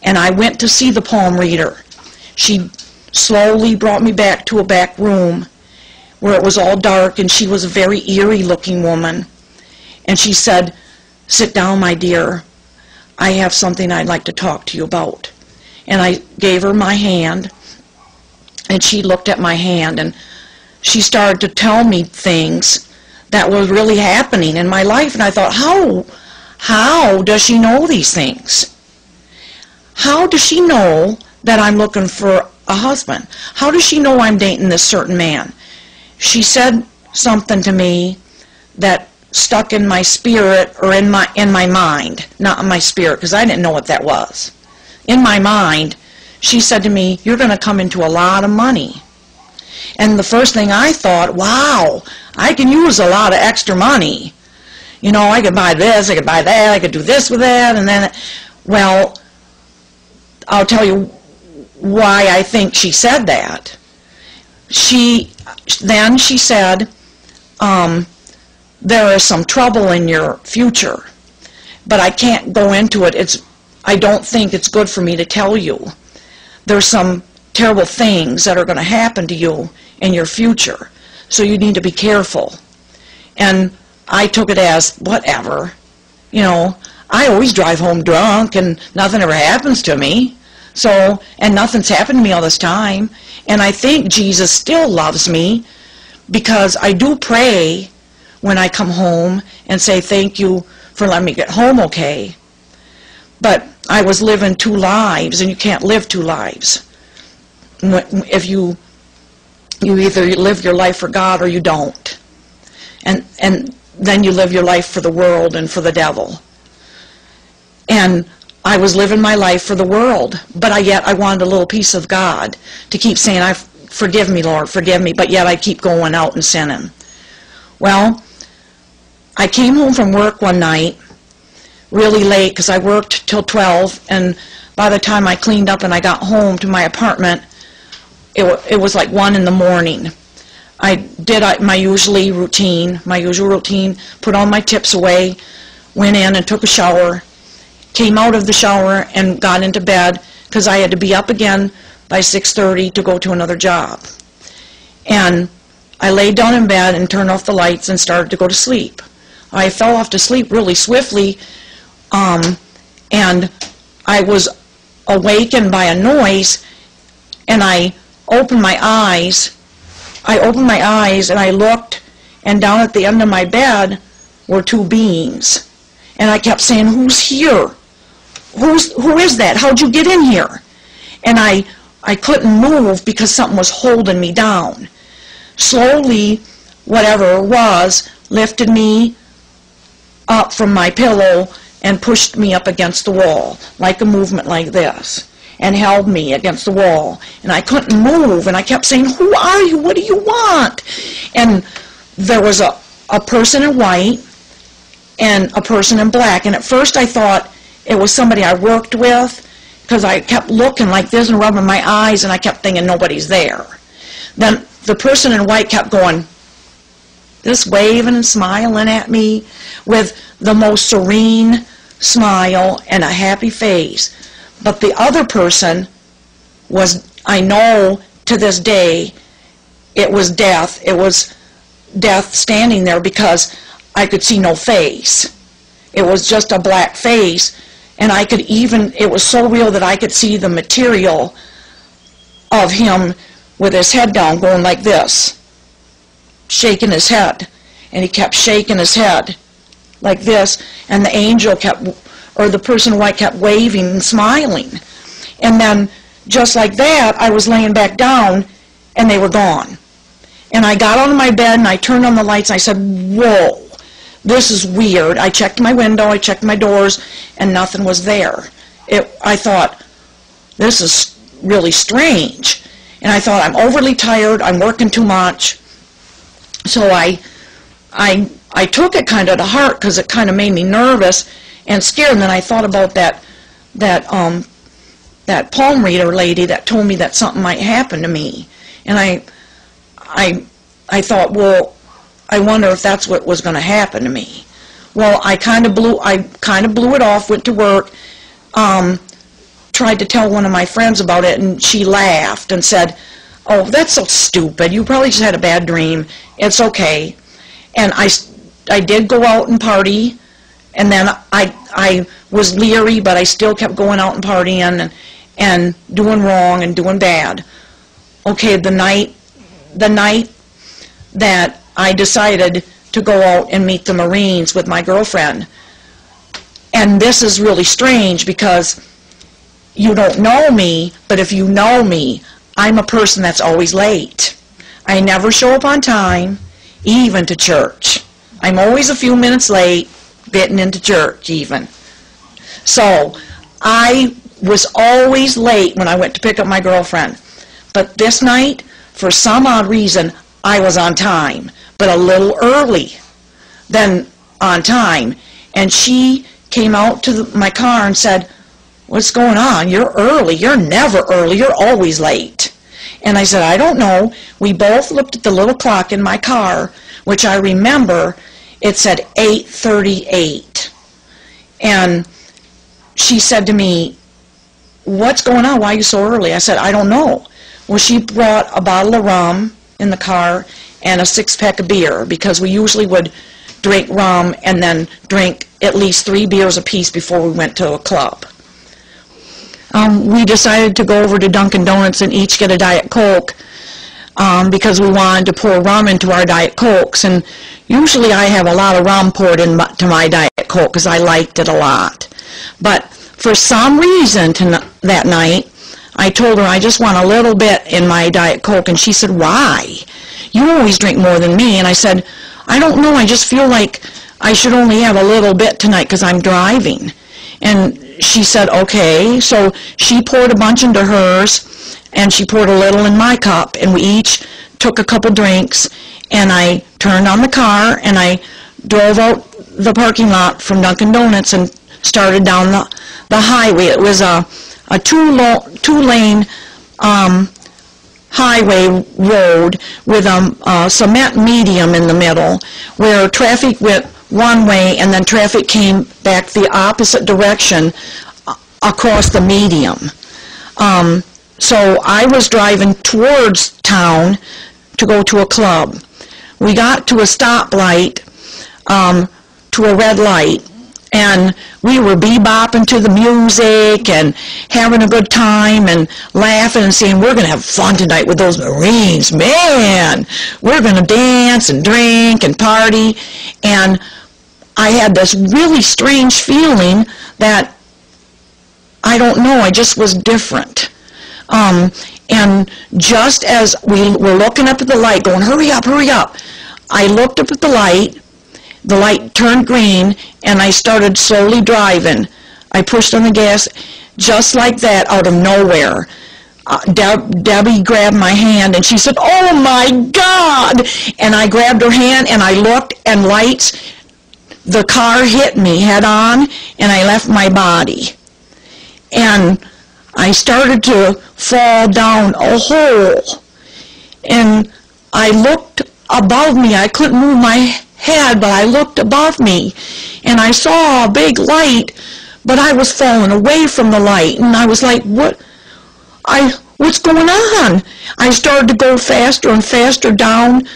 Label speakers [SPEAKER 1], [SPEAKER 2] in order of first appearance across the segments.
[SPEAKER 1] And I went to see the palm reader. She slowly brought me back to a back room where it was all dark, and she was a very eerie looking woman. And she said, "Sit down, my dear. I have something I'd like to talk to you about." And I gave her my hand, and she looked at my hand, and she started to tell me things that were really happening in my life. And I thought, how does she know these things? How does she know that I'm looking for a husband? How does she know I'm dating this certain man? She said something to me that stuck in my spirit, or in my mind, not in my spirit, because I didn't know what that was. In my mind, she said to me, "You're going to come into a lot of money." And the first thing I thought, wow, I can use a lot of extra money. You know, I could buy this, I could buy that, I could do this with that, and then, well, I'll tell you why I think she said that. Then she said, "There is some trouble in your future, but I can't go into it. I don't think it's good for me to tell you. There's some terrible things that are going to happen to you in your future, so you need to be careful." And I took it as, whatever. You know, I always drive home drunk, and nothing ever happens to me. So, and nothing's happened to me all this time. And I think Jesus still loves me, because I do pray when I come home and say, "Thank you for letting me get home okay." But I was living two lives, and you can't live two lives. If you either live your life for God or you don't. And then you live your life for the world and for the devil. And I was living my life for the world, but yet I wanted a little piece of God to keep saying, "Forgive me, Lord, forgive me," but yet I keep going out and sinning. Well, I came home from work one night really late, because I worked till 12, and by the time I cleaned up and I got home to my apartment, it was like 1 in the morning. I did my usual routine, put all my tips away, went in and took a shower, came out of the shower and got into bed, because I had to be up again by 6:30 to go to another job. And I laid down in bed and turned off the lights and started to go to sleep. I fell off to sleep really swiftly, and I was awakened by a noise, and I opened my eyes and I looked, and down at the end of my bed were two beings. And I kept saying, "Who's here? Who is that? How'd you get in here?" And I couldn't move because something was holding me down. Slowly, whatever it was, lifted me up from my pillow and pushed me up against the wall, like a movement like this, and held me against the wall. And I couldn't move, and I kept saying, "Who are you? What do you want?" And there was a person in white and a person in black. And at first I thought it was somebody I worked with, because I kept looking like this and rubbing my eyes, and I kept thinking nobody's there. Then the person in white kept going, this waving and smiling at me with the most serene smile and a happy face. But the other person was, I know to this day, it was death. It was death standing there, because I could see no face. It was just a black face, and I could even, it was so real that I could see the material of him with his head down, going like this, shaking his head. And he kept shaking his head like this, and the angel kept, or the person in white kept waving and smiling. And then, just like that, I was laying back down, and they were gone. And I got out of my bed, and I turned on the lights, and I said, whoa, this is weird. I checked my window, I checked my doors, and nothing was there. I thought, this is really strange. And I thought, I'm overly tired, I'm working too much. So I took it kind of to heart, because it kind of made me nervous and scared. And then I thought about that palm reader lady that told me that something might happen to me. And I thought, well, I wonder if that's what was going to happen to me. Well, I kind of blew it off, went to work, tried to tell one of my friends about it, and she laughed and said, "Oh, that's so stupid. You probably just had a bad dream. It's okay." And I did go out and party, and then I was leery, but I still kept going out and partying and doing wrong and doing bad. Okay, the night that I decided to go out and meet the Marines with my girlfriend, and this is really strange because you don't know me, but if you know me, I'm a person that's always late. I never show up on time, even to church. I'm always a few minutes late, getting into church even. So I was always late when I went to pick up my girlfriend. But this night, for some odd reason, I was on time, but a little early than on time. And she came out to my car and said, "What's going on? You're early. You're never early. You're always late." And I said, "I don't know." We both looked at the little clock in my car, which I remember, it said 8:38. And she said to me, "What's going on? Why are you so early?" I said, "I don't know." Well, she brought a bottle of rum in the car and a 6-pack of beer, because we usually would drink rum and then drink at least 3 beers apiece before we went to a club. We decided to go over to Dunkin' Donuts and each get a Diet Coke because we wanted to pour rum into our Diet Cokes. And usually I have a lot of rum poured into my Diet Coke because I liked it a lot. But for some reason that night, I told her I just want a little bit in my Diet Coke, and she said, "Why? You always drink more than me." And I said, "I don't know, I just feel like I should only have a little bit tonight because I'm driving." And she said, "Okay." So she poured a bunch into hers, and she poured a little in my cup, and we each took a couple drinks, and I turned on the car, and I drove out the parking lot from Dunkin' Donuts and started down the highway. It was a two-lane highway road with a cement medium in the middle where traffic went one way and then traffic came back the opposite direction across the medium. So I was driving towards town to go to a club. We got to a stoplight, to a red light, and we were bebopping to the music and having a good time and laughing and saying, "We're going to have fun tonight with those Marines, man. We're going to dance and drink and party." And I had this really strange feeling that, I don't know, I just was different. And just as we were looking up at the light going, "Hurry up, hurry up," I looked up at the light turned green, and I started slowly driving. I pushed on the gas just like that out of nowhere. Debbie grabbed my hand and she said, "Oh my God!" And I grabbed her hand and I looked, and lights, the car hit me head on and I left my body. And I started to fall down a hole. And I looked above me. I couldn't move my head, but I looked above me and I saw a big light, but I was falling away from the light, and I was like, what's going on? I started to go faster and faster down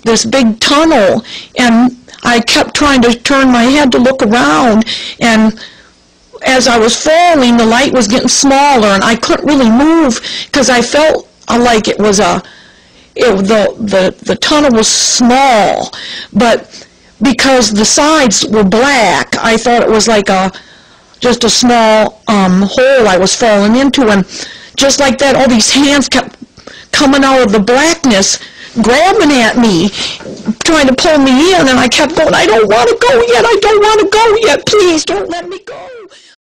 [SPEAKER 1] this big tunnel, and I kept trying to turn my head to look around, and as I was falling, the light was getting smaller, and I couldn't really move because I felt like it was the tunnel was small, but because the sides were black, I thought it was like just a small hole I was falling into. And just like that, all these hands kept coming out of the blackness, grabbing at me, trying to pull me in, and I kept going, "I don't want to go yet, I don't want to go yet, please don't let me go."